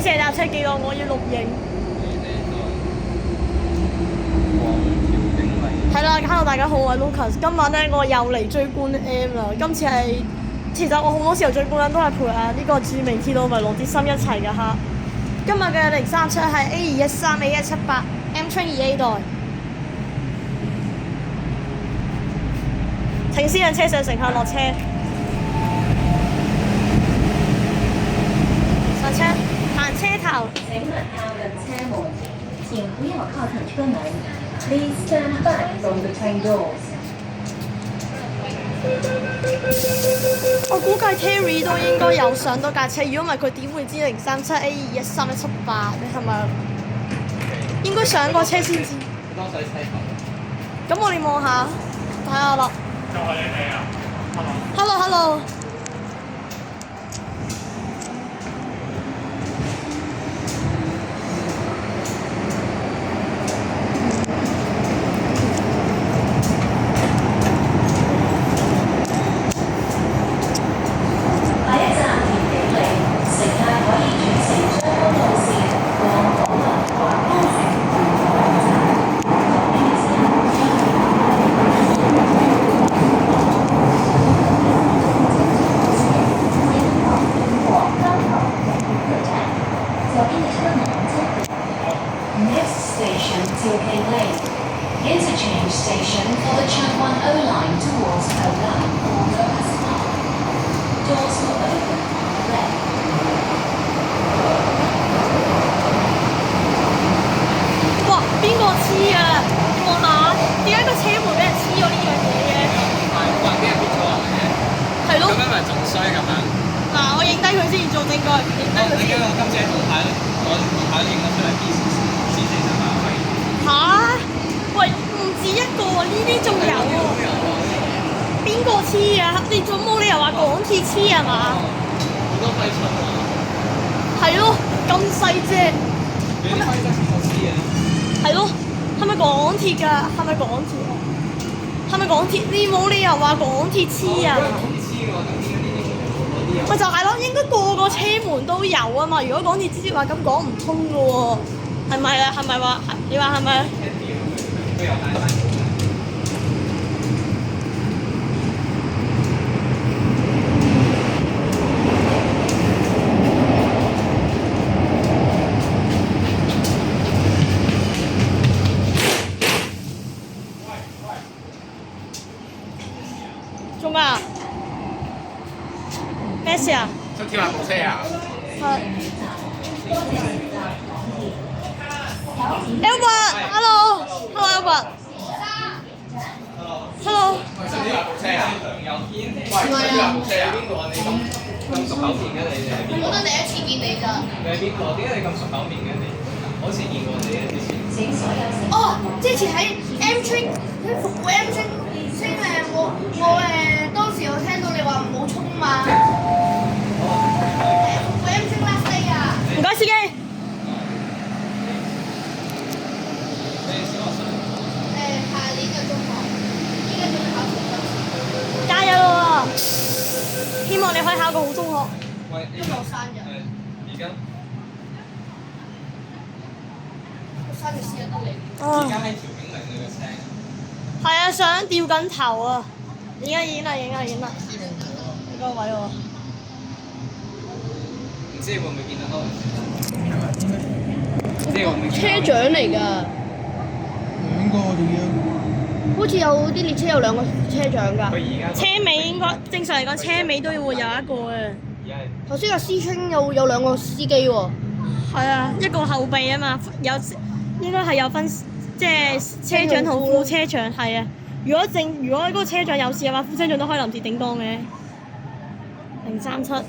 射搭車記我，我要錄影。係啦，hello 大家好，我係 Lucas。今晚咧我又嚟追觀 M 啦。今次係其實我好多時候追觀都係陪呢個著名鐵路迷羅啲心一齊嘅嚇。今日嘅037係 A213 A178 M Train 2A 代。請私人車上乘客落車。上車，行車頭。請勿靠近車門，請不要靠近車門。Please stand back from the train doors. 我估計 Terry 都應該有上到架車，如果唔係佢點會知037 A213 178？你係咪應該上過車先知？咁我哋望下，睇下啦。就係你哋啊 ！Hello。Interchange station for the Chang 10 line towards O9 or Locust Park. Doors will open on the left. 哇！邊個黐啊？我下點解個車門俾人黐咗呢樣嘢嘅？話俾人搣咗落嚟嘅。係咯。咁樣咪仲衰咁樣？嗱，我影低佢先做證據，影低佢先。你驚我今次同牌影咗出嚟先啊嘛？嚇！喂，唔止一個喎，呢啲仲有喎。邊個黐啊？你仲冇理由話港鐵黐係嘛？好多廢蠢啊！係咯，咁細隻。俾啲廢質廁所黐啊！係咯，係咪港鐵㗎？係咪港鐵啊？係咪港鐵？你冇理由話港鐵黐啊！港鐵黐㗎，咁點解呢啲咪就係咯，應該個個車門都有啊嘛。如果港鐵黐話咁講唔通㗎喎，係咪啊？係咪話？你話係咪？都有大大做咩啊？咩事啊？想跳下部車啊！係。Albert，hello，hello，Albert。Hello。想跳下部車啊！喂，想跳下部車啊！邊個啊？你咁熟口面嘅你哋？我都第一次見你咋。你係邊個？點解你咁熟口面嘅你？好似見過你嘅之前。哦，之前喺 M Train 喺復古 M Train 升我當時我聽到你話唔好衝嘛。復古 M Train last day 啊！唔該，司機。下年嘅中學，依家仲考試緊。加油喎！希望你可以考個好中學。喂，今日我生日。而家我生日試得你。而家喺調景嶺你嘅聲。係啊，想掉緊頭啊！影啦！呢個位喎。唔知會唔會見得多？唔知會唔會見得多？車長嚟㗎。兩個仲要。好似有啲列車有兩個車長㗎。佢而家車尾應該正常嚟講，車尾都會有一個嘅。而家係。頭先個 C Train 有兩個司機喎。係啊，一個後備啊嘛，應該係有分，即係車長同副車長係啊。如果嗰個車長有事嘅話，副車長都可以臨時頂當嘅。037。